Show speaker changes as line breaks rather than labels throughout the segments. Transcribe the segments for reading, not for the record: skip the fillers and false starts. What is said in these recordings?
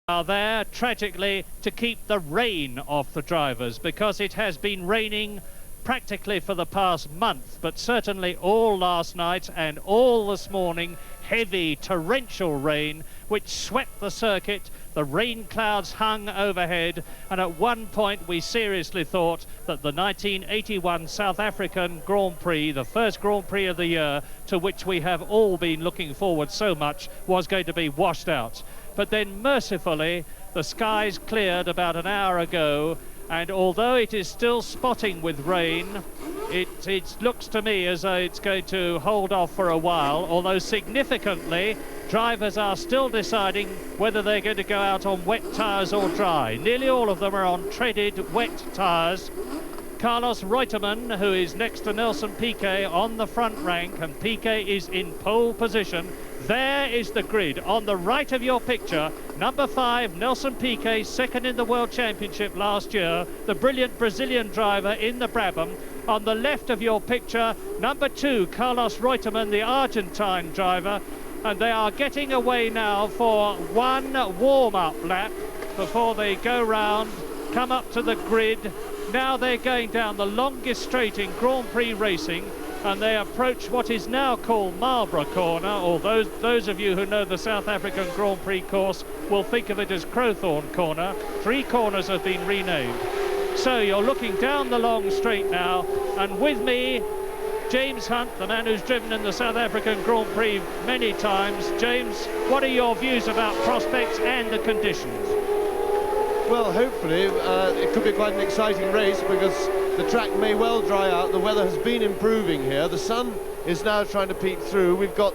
are there, tragically, to keep the rain off the drivers, because it has been raining practically for the past month, but certainly all last night and all this morning. Heavy torrential rain which swept the circuit. The rain clouds hung overhead, and at one point we seriously thought that the 1981 South African Grand Prix, the first Grand Prix of the year, to which we have all been looking forward so much, was going to be washed out. But then mercifully the skies cleared about an hour ago, and although it is still spotting with rain, it looks to me as though it's going to hold off for a while, although significantly drivers are still deciding whether they're going to go out on wet tyres or dry. Nearly all of them are on treaded wet tyres. Carlos Reutemann, who is next to Nelson Piquet, on the front rank, and Piquet is in pole position. There is the grid on the right of your picture. Number 5, Nelson Piquet, second in the World Championship last year, the brilliant Brazilian driver in the Brabham. On the left of your picture, number 2, Carlos Reutemann, the Argentine driver, and they are getting away now for one warm-up lap before they go round, come up to the grid. Now they're going down the longest straight in Grand Prix racing, and they approach what is now called Marlborough Corner, or those of you who know the South African Grand Prix course will think of it as Crowthorne Corner. 3 corners have been renamed. So you're looking down the long straight now, and with me, James Hunt, the man who's driven in the South African Grand Prix many times. James, what are your views about prospects and the conditions?
Well, hopefully it could be quite an exciting race, because the track may well dry out. The weather has been improving here. The sun is now trying to peek through. We've got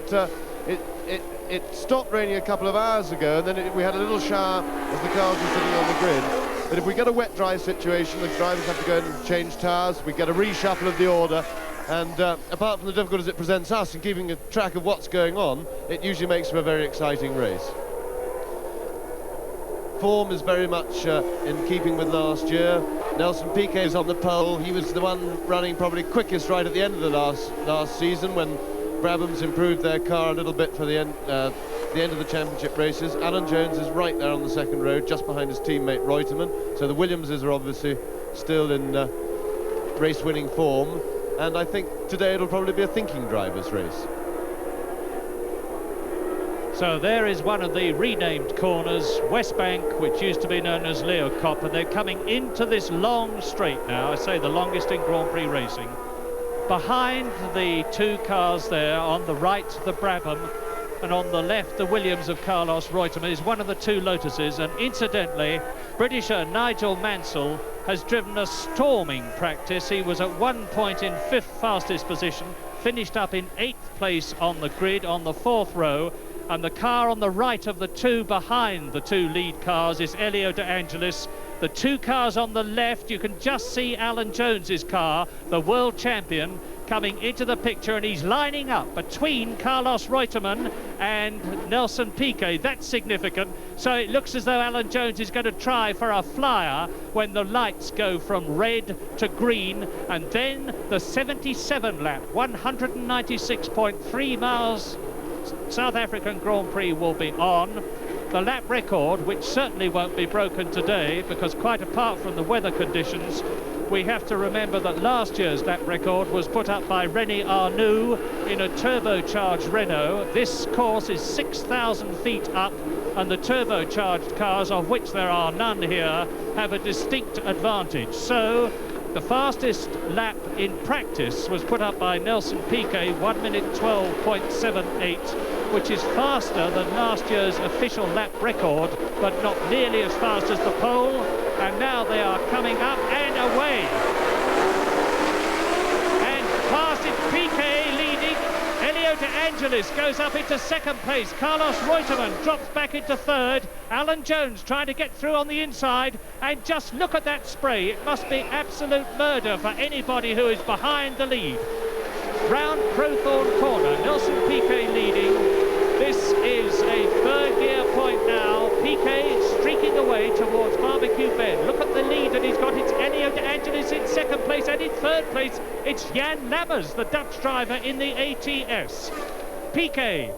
it stopped raining a couple of hours ago, and then we had a little shower as the cars were sitting on the grid. But if we get a wet dry situation, the drivers have to go and change tyres. We get a reshuffle of the order, and apart from the difficulties it presents us in keeping a track of what's going on, it usually makes for a very exciting race. Form is very much in keeping with last year. Nelson Piquet is on the pole. He was the one running probably quickest right at the end of the last season, when Brabhams improved their car a little bit for the end of the championship races. Alan Jones is right there on the second row, just behind his teammate Reutemann. So the Williamses are obviously still in race-winning form, and I think today it'll probably be a thinking driver's race.
So there is one of the renamed corners, West Bank, which used to be known as Leo Cop, and they're coming into this long straight now. I say the longest in Grand Prix racing. Behind the 2 cars there, on the right the Brabham, and on the left the Williams of Carlos Reutemann is one of the 2 Lotuses. And incidentally, Britisher Nigel Mansell has driven a storming practice. He was at one point in 5th fastest position, finished up in 8th place on the grid on the 4th row. And the car on the right of the 2 behind the 2 lead cars is Elio De Angelis. The 2 cars on the left, you can just see Alan Jones's car, the world champion, coming into the picture, and he's lining up between Carlos Reutemann and Nelson Piquet. That's significant. So it looks as though Alan Jones is going to try for a flyer when the lights go from red to green, and then the 77 lap, 196.3 miles South African Grand Prix will be on. The lap record, which certainly won't be broken today, because quite apart from the weather conditions, we have to remember that last year's lap record was put up by René Arnoux in a turbocharged Renault. This course is 6,000 feet up, and the turbocharged cars, of which there are none here, have a distinct advantage. So the fastest lap in practice was put up by Nelson Piquet, 1 minute 12.78, which is faster than last year's official lap record, but not nearly as fast as the pole. And now they are coming up and away. And past it, Piquet leading. Elio De Angelis goes up into 2nd place. Carlos Reutemann drops back into 3rd. Alan Jones trying to get through on the inside, and just look at that spray. It must be absolute murder for anybody who is behind the lead. Round Crowthorne Corner, Nelson Piquet leading. This is a 3rd gear point now. Piquet streaking away towards Barbecue Bend. Look at the lead that he's got. It's Elio De Angelis in 2nd place, and in 3rd place it's Jan Lammers, the Dutch driver in the ATS. Piquet.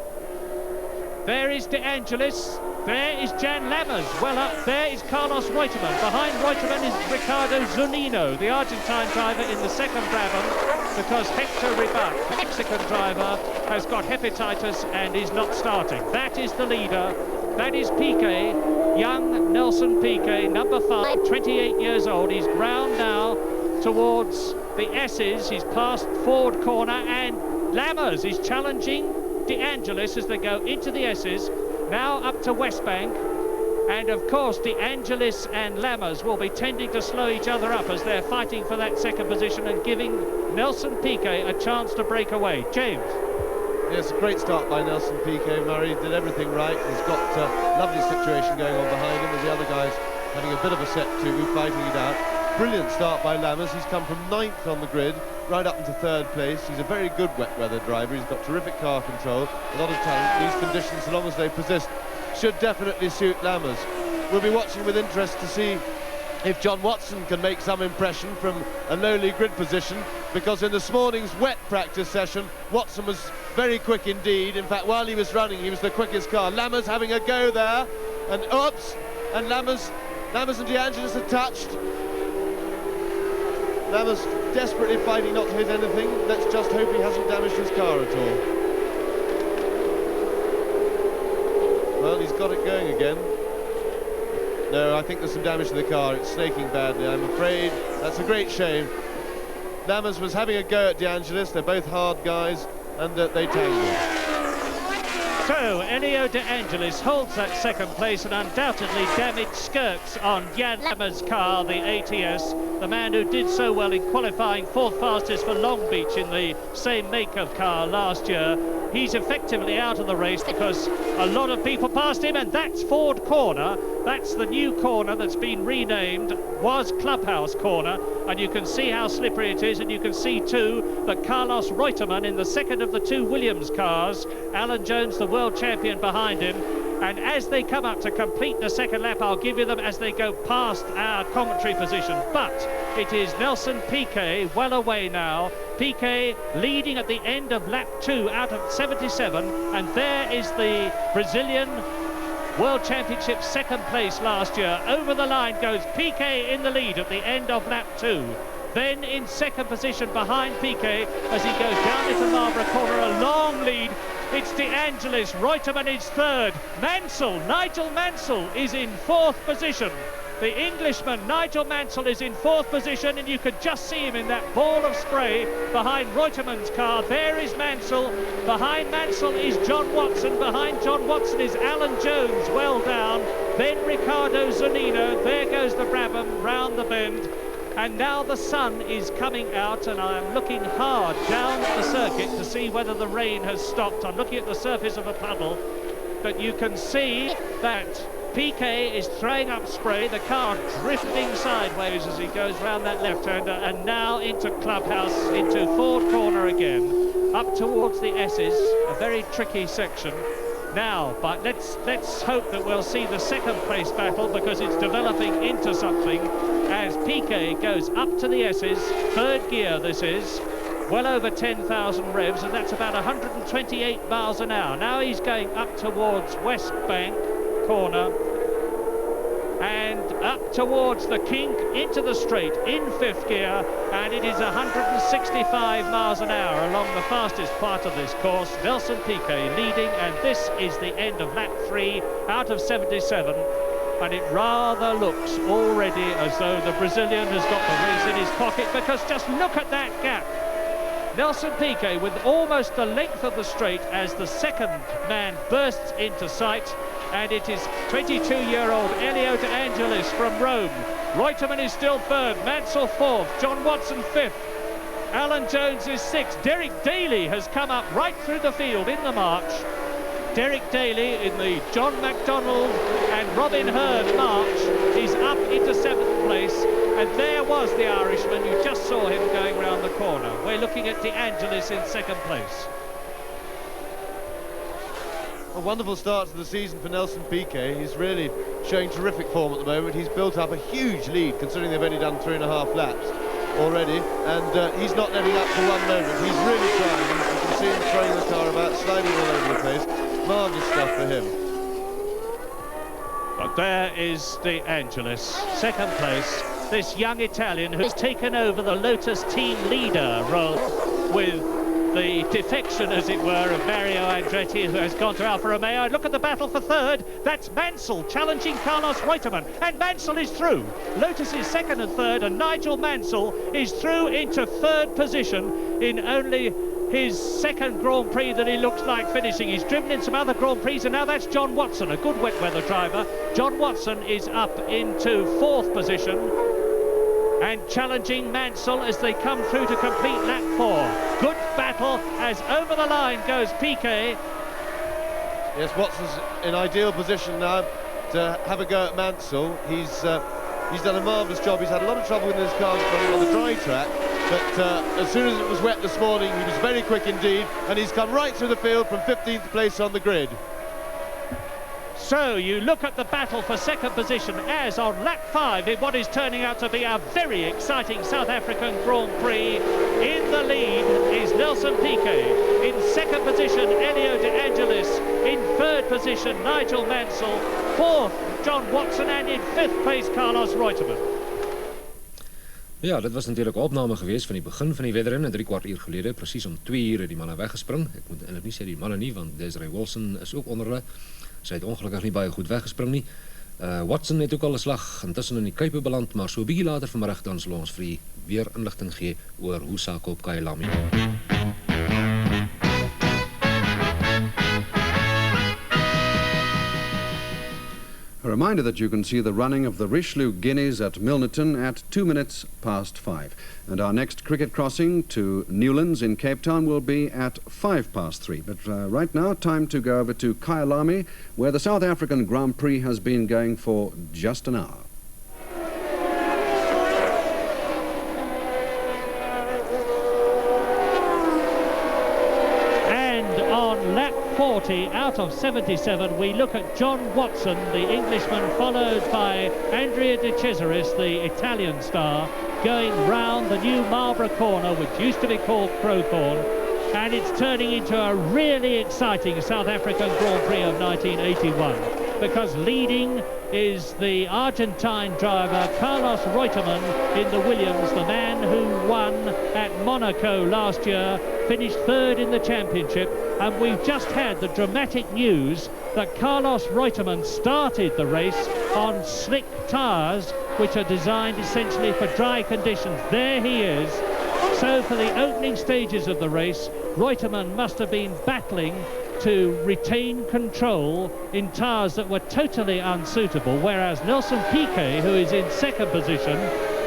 There is De Angelis. There is Jan Lammers. Well up there is Carlos Reutemann. Behind Reutemann is Ricardo Zunino, the Argentine driver in the second Brabham, because Hector Ribac, the Mexican driver, has got hepatitis and is not starting. That is the leader. That is Piquet, young Nelson Piquet, number 5, 28 years old. He's round now towards the S's. He's past Ford Corner, and Lammers is challenging De Angelis as they go into the S's. Now up to West Bank, and of course De Angelis and Lammers will be tending to slow each other up as they're fighting for that second position and giving Nelson Piquet a chance to break away. James.
Yes, a great start by Nelson Piquet. Murray did everything right. He's got a lovely situation going on behind him as the other guys having a bit of a set to, fighting it out. Brilliant start by Lammers. He's come from 9th on the grid right up into 3rd place. He's a very good wet weather driver. He's got terrific car control, a lot of talent. These conditions, so long as they persist, should definitely suit Lammers. We'll be watching with interest to see if John Watson can make some impression from a lowly grid position, because in this morning's wet practice session, Watson was very quick indeed. In fact, while he was running, he was the quickest car. Lammers having a go there, and oops, and Lammers and De Angelis are touched. Lammers desperately fighting not to hit anything. Let's just hope he hasn't damaged his car at all. Well, he's got it going again. No, I think there's some damage to the car. It's snaking badly, I'm afraid. That's a great shame. Lammers was having a go at De Angelis. They're both hard guys, and they tangled.
So, Elio De Angelis holds that second place and undoubtedly damaged skirts on Jan Lammers' car, the ATS, the man who did so well in qualifying 4th fastest for Long Beach in the same make of car last year. He's effectively out of the race because a lot of people passed him, and that's Ford Corner. That's the new corner that's been renamed, was Clubhouse Corner, and you can see how slippery it is, and you can see too that Carlos Reutemann in the second of the 2 Williams cars, Alan Jones, the world champion, behind him. And as they come up to complete the second lap, I'll give you them as they go past our commentary position. But it is Nelson Piquet well away now. Piquet leading at the end of lap 2 out of 77. And there is the Brazilian World Championship second place last year. Over the line goes Piquet in the lead at the end of lap 2. Then in second position behind Piquet as he goes down into Marlborough Corner, a long lead. It's De Angelis. Reutemann is 3rd. Mansell, Nigel Mansell, is in 4th position. The Englishman, Nigel Mansell, is in 4th position, and you could just see him in that ball of spray behind Reutemann's car. There is Mansell. Behind Mansell is John Watson. Behind John Watson is Alan Jones, well down. Then Ricardo Zunino. There goes the Brabham round the bend. And now the sun is coming out, and I'm looking hard down the circuit to see whether the rain has stopped. I'm looking at the surface of a puddle, but you can see that Piquet is throwing up spray, the car drifting sideways as he goes round that left-hander, and now into Clubhouse, into Ford Corner again, up towards the S's, a very tricky section. Now, but let's hope that we'll see the second place battle, because it's developing into something as Piquet goes up to the S's, 3rd gear this is, well over 10,000 revs, and that's about 128 miles an hour. Now he's going up towards West Bank Corner and up towards the kink into the straight in 5th gear, and it is 165 miles an hour along the fastest part of this course. Nelson Piquet leading, and this is the end of lap 3 out of 77, and it rather looks already as though the Brazilian has got the race in his pocket, because just look at that gap. Nelson Piquet with almost the length of the straight as the second man bursts into sight, and it is 22-year-old Elio De Angelis from Rome. Reutemann is still 3rd, Mansell 4th, John Watson 5th, Alan Jones is 6th. Derek Daly has come up right through the field in the march. Derek Daly in the John McDonald and Robin Herd march is up into 7th place, and there was the Irishman. You just saw him going round the corner. We're looking at De Angelis in 2nd place.
A wonderful start to the season for Nelson Piquet. He's really showing terrific form at the moment. He's built up a huge lead, considering they've only done 3.5 laps already, and he's not letting up for one moment. He's really trying. You can see him throwing the car about, sliding all over the place. Marvellous stuff for him.
There is De Angelis, second place. This young Italian who's taken over the Lotus team leader role with the defection, as it were, of Mario Andretti, who has gone to Alfa Romeo. Look at the battle for third. That's Mansell challenging Carlos Reutemann, and Mansell is through. Lotus is second and third, and Nigel Mansell is through into third position in only his second Grand Prix that he looks like finishing. He's driven in some other Grand Prix, and now that's John Watson, a good wet weather driver. John Watson is up into fourth position and challenging Mansell as they come through to complete lap 4. Good battle as over the line goes Piquet.
Yes, Watson's in ideal position now to have a go at Mansell. He's done a marvellous job. He's had a lot of trouble with his car on the dry track, but as soon as it was wet this morning, he was very quick indeed, and he's come right through the field from 15th place on the grid.
So you look at the battle for second position as on lap 5 in what is turning out to be a very exciting South African Grand Prix. In the lead is Nelson Piquet. In second position, Elio De Angelis. In third position, Nigel Mansell. Fourth, John Watson. And in fifth place, Carlos Reutemann.
Ja, dit was natuurlijk een opname geweest van die begin van die wedren. 3/4 uur geleden, precies om 2 uur, die mannen weggespring. Ik moet eindelijk niet zeggen die mannen niet, want Desiree Wilson is ook onder hulle. Sy het ongelukkig nie baie goed weggespring nie. Watson het ook al 'n slag intussen in die kuipe beland, maar so 'n bietjie later vanmiddag dan sal ons vir u weer inligting gee oor hoe sake op Kyalami.
A reminder that you can see the running of the Richelieu Guineas at Milnerton at 2 minutes past 5. And our next cricket crossing to Newlands in Cape Town will be at 5 past 3. But right now, time to go over to Kyalami, where the South African Grand Prix has been going for just an hour.
Lap 40 out of 77, we look at John Watson, the Englishman, followed by Andrea De Cesaris, the Italian star, going round the new Marlborough Corner, which used to be called Crowthorne, and it's turning into a really exciting South African Grand Prix of 1981, because leading is the Argentine driver Carlos Reutemann in the Williams, the man who won at Monaco last year, finished third in the championship, and we've just had the dramatic news that Carlos Reutemann started the race on slick tyres, which are designed essentially for dry conditions. There he is. So for the opening stages of the race, Reutemann must have been battling to retain control in tyres that were totally unsuitable, whereas Nelson Piquet, who is in second position,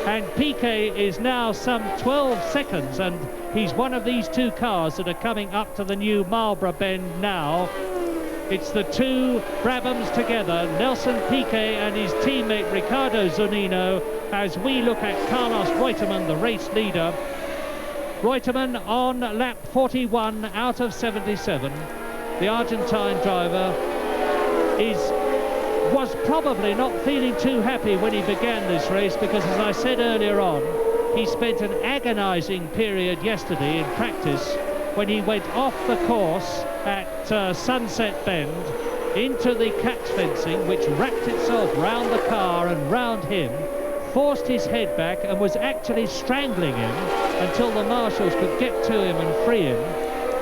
and Piquet is now some 12 seconds, and he's one of these two cars that are coming up to the new Marlborough Bend now. It's the two Brabhams together, Nelson Piquet and his teammate Riccardo Zunino, as we look at Carlos Reutemann, the race leader. Reutemann on lap 41 out of 77. The Argentine driver was probably not feeling too happy when he began this race, because, as I said earlier on, he spent an agonizing period yesterday in practice when he went off the course at Sunset Bend into the catch fencing, which wrapped itself round the car and round him, forced his head back and was actually strangling him until the marshals could get to him and free him.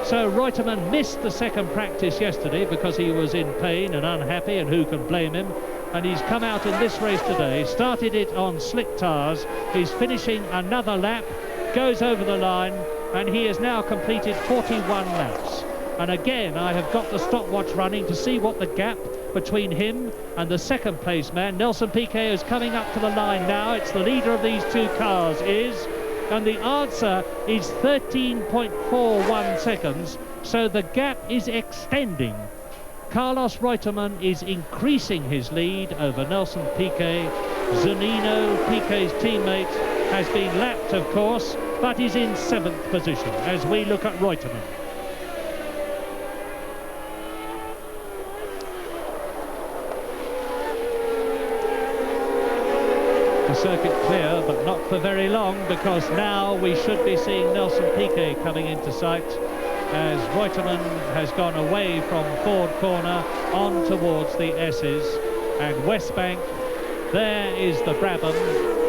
So Reutemann missed the second practice yesterday because he was in pain and unhappy, and who can blame him? And he's come out in this race today, started it on slick tyres, he's finishing another lap, goes over the line, and he has now completed 41 laps. And again, I have got the stopwatch running to see what the gap between him and the second place man, Nelson Piquet, is coming up to the line now. It's the leader of these two cars is, and the answer is 13.41 seconds, so the gap is extending. Carlos Reutemann is increasing his lead over Nelson Piquet. Zunino, Piquet's teammate, has been lapped, of course, but is in 7th position as we look at Reutemann. The circuit clear, but not for very long, because now we should be seeing Nelson Piquet coming into sight as Reutemann has gone away from Ford Corner on towards the S's, and West Bank. There is the Brabham.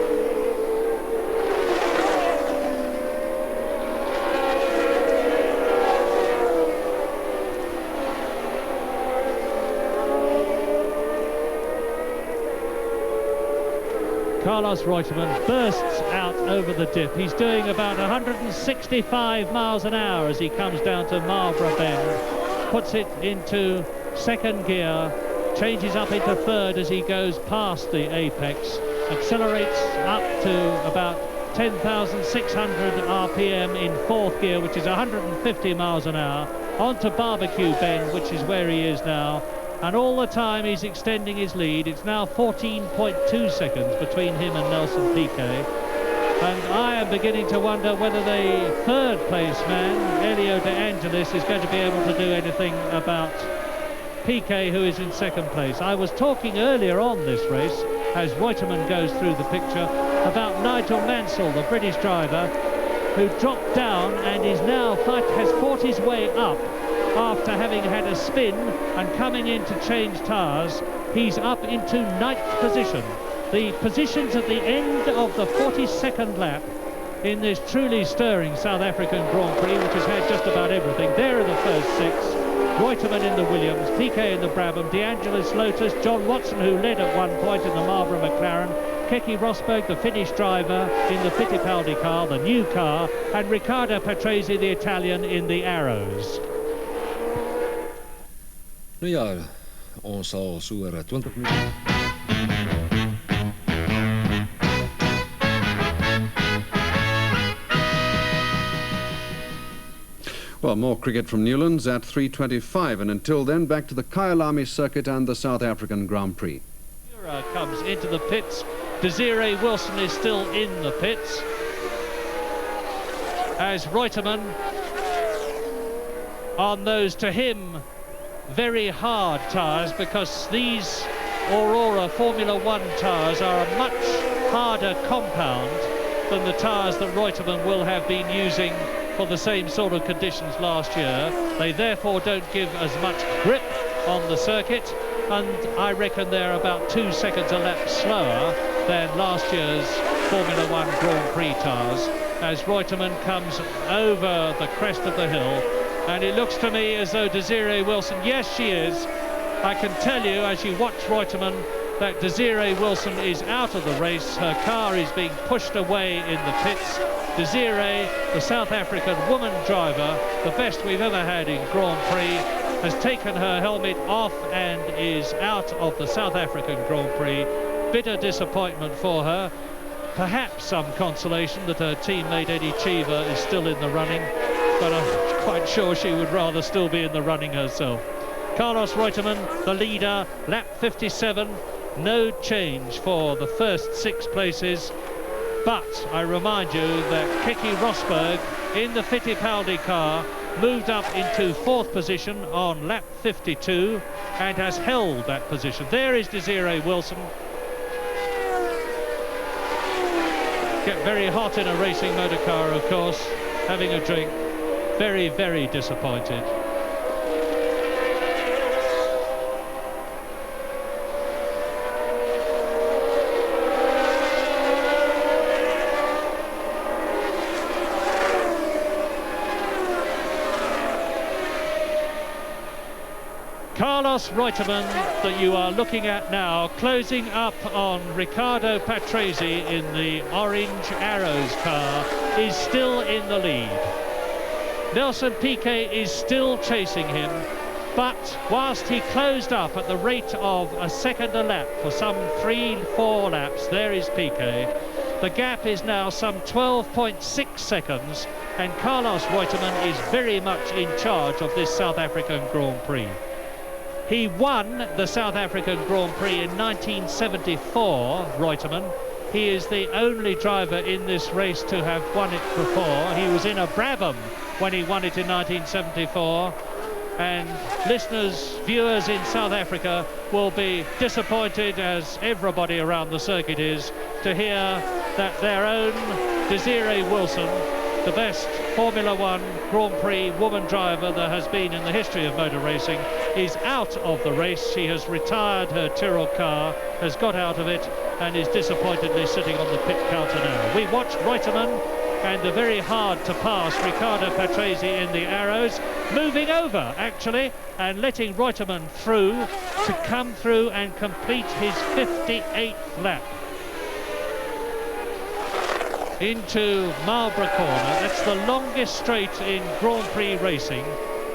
Carlos Reutemann bursts out over the dip. He's doing about 165 miles an hour as he comes down to Marlborough Bend, puts it into second gear, changes up into third as he goes past the apex, accelerates up to about 10,600 RPM in fourth gear, which is 150 miles an hour, onto Barbecue Bend, which is where he is now. And all the time he's extending his lead. It's now 14.2 seconds between him and Nelson Piquet. And I am beginning to wonder whether the third place man, Elio De Angelis, is going to be able to do anything about Piquet, who is in second place. I was talking earlier on this race, as Reutemann goes through the picture, about Nigel Mansell, the British driver, who dropped down and is now has fought his way up. After having had a spin and coming in to change tyres, he's up into 9th position. The positions at the end of the 42nd lap in this truly stirring South African Grand Prix, which has had just about everything. There are the first 6. Reutemann in the Williams, Piquet in the Brabham, De Angelis Lotus, John Watson, who led at one point in the Marlborough McLaren, Keke Rosberg, the Finnish driver, in the Fittipaldi car, the new car, and Riccardo Patrese, the Italian, in the Arrows.
Nou ja, ons sal so oor 20 minute.
Well, more cricket from Newlands at 3:25, and until then, back to the Kyalami circuit and the South African Grand Prix.
Comes into the pits. Desiree Wilson is still in the pits, as Reutemann, on those, to him, very hard tyres, because these Aurora Formula One tyres are a much harder compound than the tyres that Reutemann will have been using for the same sort of conditions last year. They therefore don't give as much grip on the circuit, and I reckon they're about 2 seconds a lap slower than last year's Formula One Grand Prix tyres, as Reutemann comes over the crest of the hill. And it looks to me as though Desiree Wilson, yes, she is. I can tell you, as you watch Reutemann, that Desiree Wilson is out of the race. Her car is being pushed away in the pits. Desiree, the South African woman driver, the best we've ever had in Grand Prix, has taken her helmet off and is out of the South African Grand Prix. Bitter disappointment for her. Perhaps some consolation that her teammate Eddie Cheever is still in the running, but I'm quite sure she would rather still be in the running herself. Carlos Reutemann, the leader, lap 57, no change for the first 6 places. But I remind you that Keke Rosberg in the Fittipaldi car moved up into 4th position on lap 52 and has held that position. There is Desiree Wilson. Get very hot in a racing motor car, of course, having a drink. Very, very disappointed. Carlos Reutemann, that you are looking at now, closing up on Riccardo Patrese in the orange Arrows car, is still in the lead. Nelson Piquet is still chasing him, but whilst he closed up at the rate of a second a lap for some 3-4 laps, there is Piquet. The gap is now some 12.6 seconds, and Carlos Reutemann is very much in charge of this South African Grand Prix. He won the South African Grand Prix in 1974, Reutemann. He is the only driver in this race to have won it before. He was in a Brabham when he won it in 1974. And listeners, viewers in South Africa will be disappointed, as everybody around the circuit is, to hear that their own Desiree Wilson, the best Formula One Grand Prix woman driver there has been in the history of motor racing, is out of the race. She has retired her Tyrrell car, has got out of it, and is disappointedly sitting on the pit counter now. We watched Reutemann and the very hard-to-pass Riccardo Patrese in the Arrows, moving over, actually, and letting Reutemann through to come through and complete his 58th lap. Into Marlborough Corner. That's the longest straight in Grand Prix racing,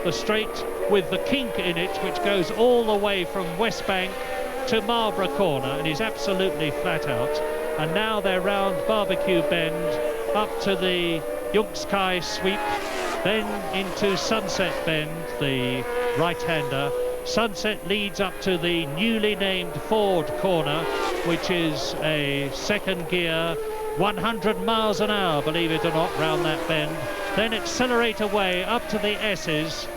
the straight with the kink in it, which goes all the way from West Bank to Marlborough Corner, and is absolutely flat out. And now they're round Barbecue Bend, up to the Yunkskai sweep, then into Sunset Bend, the right-hander. Sunset leads up to the newly named Ford Corner, which is a second gear, 100 miles an hour, believe it or not, round that bend. Then accelerate away up to the S's,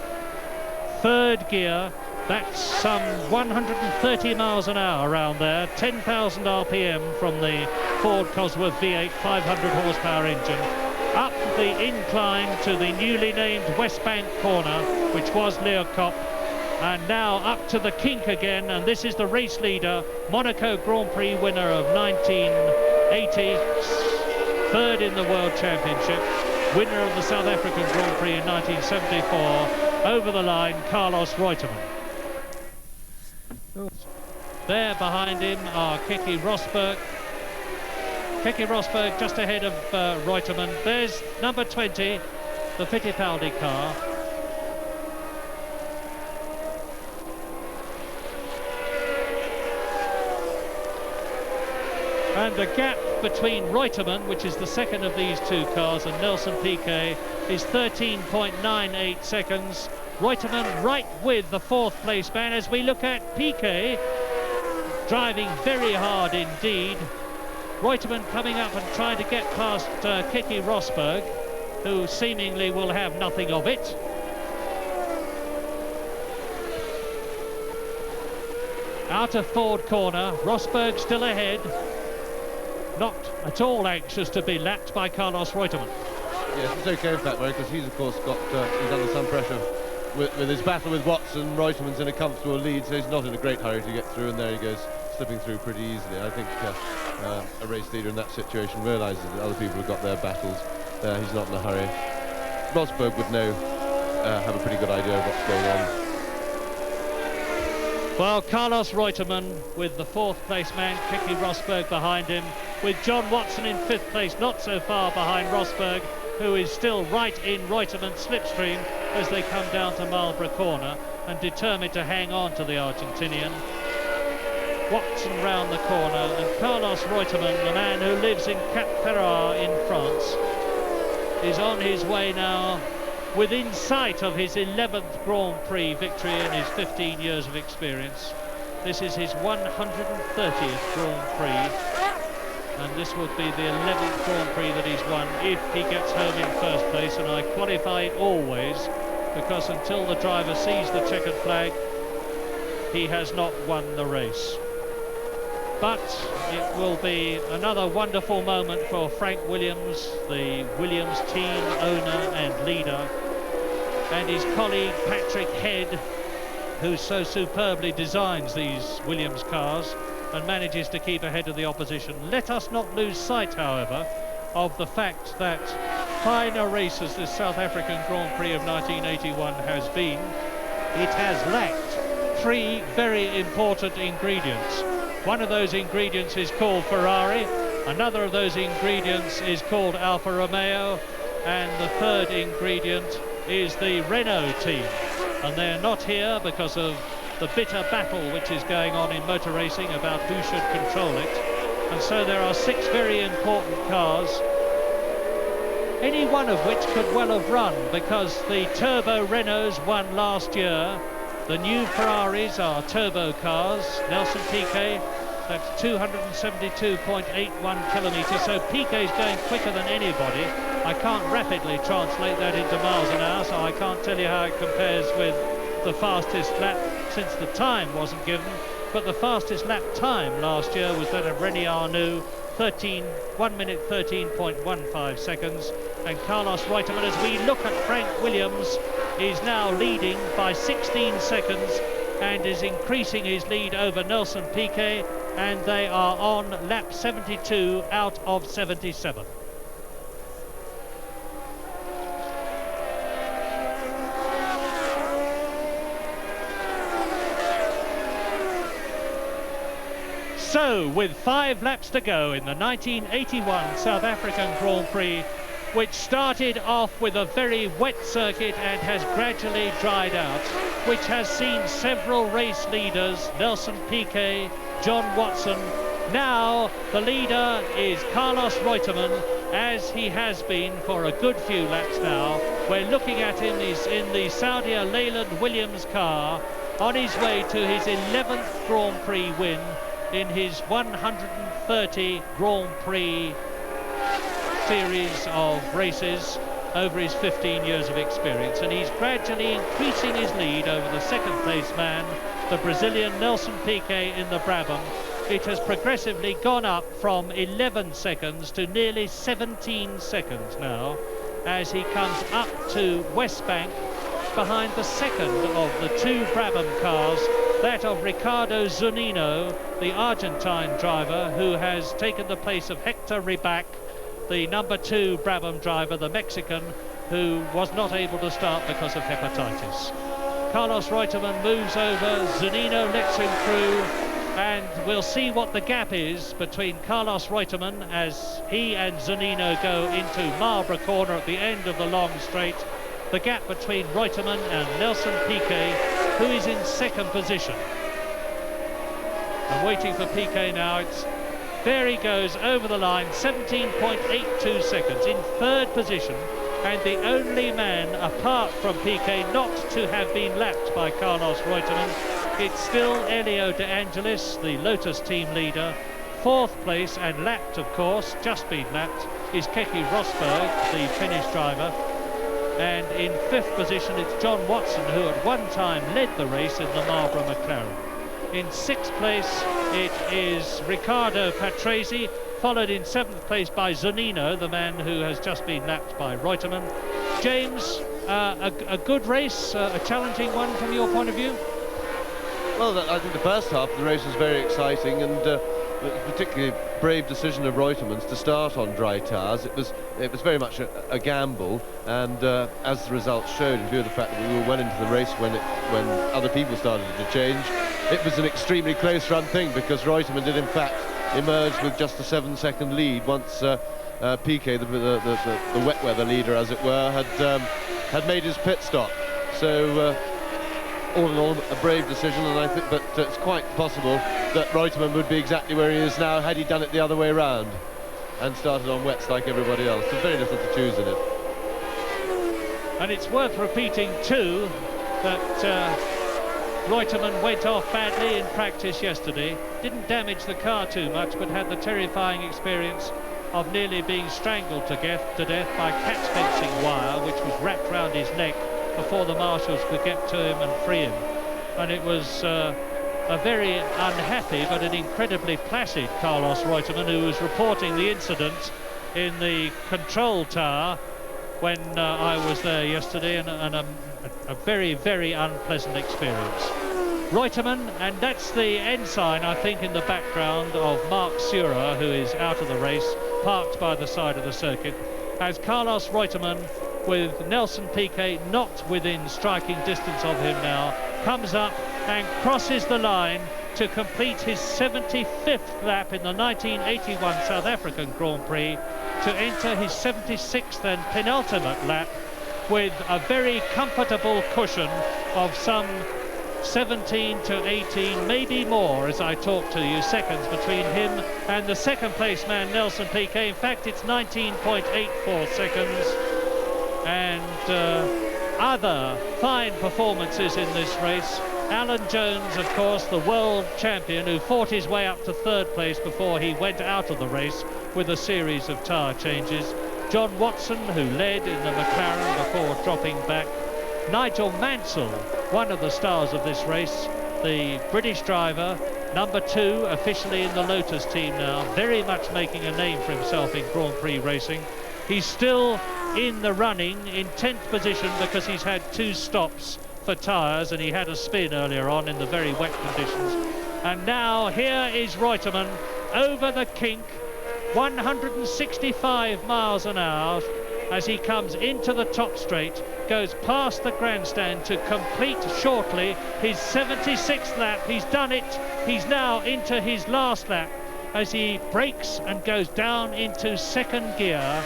third gear. That's some 130 miles an hour around there, 10,000 RPM from the Ford Cosworth V8 500 horsepower engine. Up the incline to the newly named West Bank Corner, which was Leeuwkop, and now up to the kink again, and this is the race leader, Monaco Grand Prix winner of 1980, third in the World Championship, winner of the South African Grand Prix in 1974, over the line, Carlos Reutemann. There behind him are Keke Rosberg. Keke Rosberg just ahead of Reutemann. There's number 20, the Fittipaldi car. And the gap between Reutemann, which is the second of these two cars, and Nelson Piquet is 13.98 seconds. Reutemann right with the fourth place man as we look at Piquet driving very hard indeed. Reutemann coming up and trying to get past Keke Rosberg, who seemingly will have nothing of it. Out of Ford Corner, Rosberg still ahead, not at all anxious to be lapped by Carlos Reutemann.
Yes, it's okay in fact, Murray, because he's of course got he's under some pressure with his battle with Watson. Reutemann's in a comfortable lead, so he's not in a great hurry to get through, and there he goes, slipping through pretty easily. I think a race leader in that situation realises that other people have got their battles. He's not in a hurry. Rosberg would know, have a pretty good idea of what's going on.
Well, Carlos Reutemann with the fourth place man, Keke Rosberg behind him, with John Watson in fifth place, not so far behind Rosberg, who is still right in Reutemann's slipstream as they come down to Marlborough Corner, and determined to hang on to the Argentinian. Watson round the corner, and Carlos Reutemann, the man who lives in Cap Ferrat in France, is on his way now within sight of his 11th Grand Prix victory in his 15 years of experience. This is his 130th Grand Prix, and this would be the 11th Grand Prix that he's won if he gets home in first place, and I qualify it always, because until the driver sees the checkered flag, he has not won the race. But it will be another wonderful moment for Frank Williams, the Williams team owner and leader, and his colleague Patrick Head, who so superbly designs these Williams cars and manages to keep ahead of the opposition. Let us not lose sight, however, of the fact that fine a race as this South African Grand Prix of 1981 has been, it has lacked three very important ingredients. One of those ingredients is called Ferrari, another of those ingredients is called Alfa Romeo, and the third ingredient is the Renault team. And they're not here because of the bitter battle which is going on in motor racing about who should control it. And so there are six very important cars, any one of which could well have run, because the turbo Renaults won last year. The new Ferraris are turbo cars. Nelson Piquet, that's 272.81 kilometres, so Piquet's going quicker than anybody. I can't rapidly translate that into miles an hour, so I can't tell you how it compares with the fastest lap, since the time wasn't given, but the fastest lap time last year was that of René Arnoux, 1 minute 13.15 seconds, and Carlos Reutemann, as we look at Frank Williams, is now leading by 16 seconds and is increasing his lead over Nelson Piquet, and they are on lap 72 out of 77. So, with 5 laps to go in the 1981 South African Grand Prix, which started off with a very wet circuit and has gradually dried out, which has seen several race leaders, Nelson Piquet, John Watson. Now the leader is Carlos Reutemann, as he has been for a good few laps now. We're looking at him, he's in the Saudia Leyland Williams car, on his way to his 11th Grand Prix win in his 130 Grand Prix series of races over his 15 years of experience, and he's gradually increasing his lead over the second place man, the Brazilian Nelson Piquet in the Brabham. It has progressively gone up from 11 seconds to nearly 17 seconds now, as he comes up to West Bank behind the second of the 2 Brabham cars, that of Ricardo Zunino, the Argentine driver, who has taken the place of Hector Ribac, the number 2 Brabham driver, the Mexican, who was not able to start because of hepatitis. Carlos Reutemann moves over, Zunino lets him through, and we'll see what the gap is between Carlos Reutemann as he and Zunino go into Marlborough Corner at the end of the long straight. The gap between Reutemann and Nelson Piquet, who is in second position. I'm waiting for Piquet now. There he goes over the line, 17.82 seconds in third position, and the only man apart from Piquet not to have been lapped by Carlos Reutemann. It's still Elio De Angelis, the Lotus team leader. Fourth place, and lapped of course, just been lapped, is Keke Rosberg, the Finnish driver. And in fifth position it's John Watson, who at one time led the race in the Marlborough McLaren. In sixth place it is Riccardo Patrese, followed in seventh place by Zunino, the man who has just been lapped by Reutemann. James, a good race, a challenging one from your point of view?
Well, I think the first half of the race was very exciting, and particularly brave decision of Reutemann's to start on dry tyres. It was very much a gamble, and as the results showed, in view of the fact that we were well into the race when other people started to change, it was an extremely close run thing, because Reutemann did in fact emerge with just a 7-second lead once Piquet, the wet weather leader as it were, had made his pit stop. So all in all, a brave decision, and I think that it's quite possible that Reutemann would be exactly where he is now had he done it the other way round and started on wets like everybody else. There's very little to choose in it.
And it's worth repeating too that Reutemann went off badly in practice yesterday. Didn't damage the car too much, but had the terrifying experience of nearly being strangled to death by catch fencing wire, which was wrapped round his neck before the marshals could get to him and free him. And it was a very unhappy but an incredibly placid Carlos Reutemann, who was reporting the incident in the control tower when I was there yesterday, and a very, very unpleasant experience. Reutemann, and that's the ensign, I think, in the background of Mark Surer, who is out of the race, parked by the side of the circuit, as Carlos Reutemann, with Nelson Piquet not within striking distance of him now, comes up and crosses the line to complete his 75th lap in the 1981 South African Grand Prix, to enter his 76th and penultimate lap with a very comfortable cushion of some 17 to 18, maybe more, as I talk to you, seconds between him and the second place man Nelson Piquet. In fact, it's 19.84 seconds. And other fine performances in this race. Alan Jones, of course, the world champion, who fought his way up to third place before he went out of the race with a series of tyre changes. John Watson, who led in the McLaren before dropping back. Nigel Mansell, one of the stars of this race, the British driver, number 2 officially in the Lotus team now, very much making a name for himself in Grand Prix racing. He's still in the running in 10th position because he's had 2 stops for tyres, and he had a spin earlier on in the very wet conditions. And now here is Reutemann over the kink, 165 miles an hour as he comes into the top straight, goes past the grandstand to complete shortly his 76th lap. He's done it. He's now into his last lap as he brakes and goes down into second gear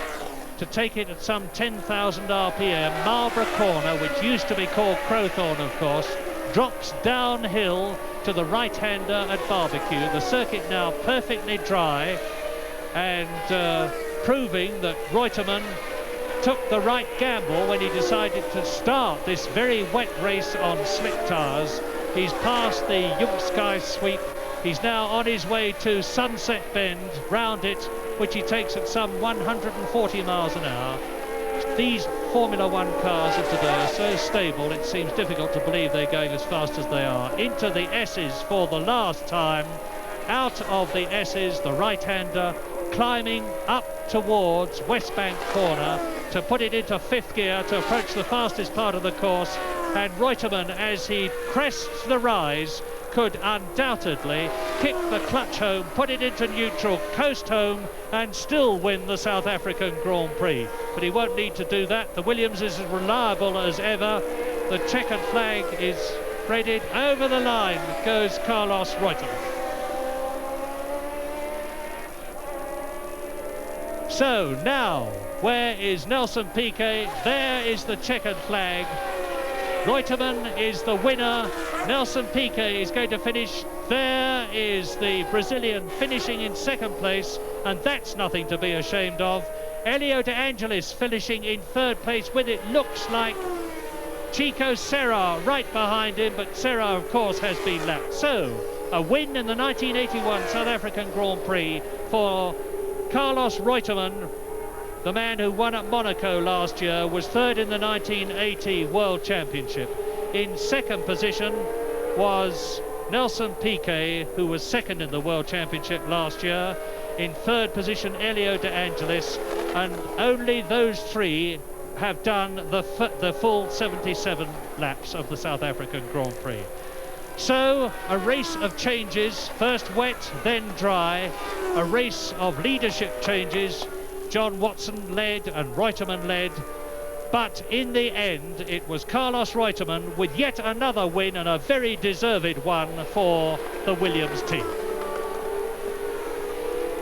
to take it at some 10,000 RPM. Marlborough Corner, which used to be called Crowthorne, of course, drops downhill to the right-hander at Barbecue. The circuit now perfectly dry, and proving that Reutemann took the right gamble when he decided to start this very wet race on slick tyres. He's past the Jungskai sweep. He's now on his way to Sunset Bend, round it, which he takes at some 140 miles an hour. These Formula One cars of today are so stable, it seems difficult to believe they're going as fast as they are. Into the S's for the last time. Out of the S's, the right-hander climbing up towards West Bank Corner to put it into fifth gear to approach the fastest part of the course. And Reutemann, as he crests the rise, could undoubtedly kick the clutch home, put it into neutral, coast home, and still win the South African Grand Prix. But he won't need to do that. The Williams is as reliable as ever. The checkered flag is spreaded. Over the line goes Carlos Reutemann. So now, where is Nelson Piquet? There is the checkered flag. Reutemann is the winner. Nelson Piquet is going to finish. There is the Brazilian finishing in second place, and that's nothing to be ashamed of. Elio De Angelis finishing in third place with it looks like Chico Serra right behind him, but Serra, of course, has been lapped. So, a win in the 1981 South African Grand Prix for Carlos Reutemann. The man who won at Monaco last year was third in the 1980 World Championship. In second position was Nelson Piquet, who was second in the World Championship last year. In third position, Elio De Angelis, and only those three have done the full 77 laps of the South African Grand Prix. So, a race of changes, first wet, then dry, a race of leadership changes. John Watson led and Reutemann led, but in the end it was Carlos Reutemann with yet another win, and a very deserved one for the Williams team.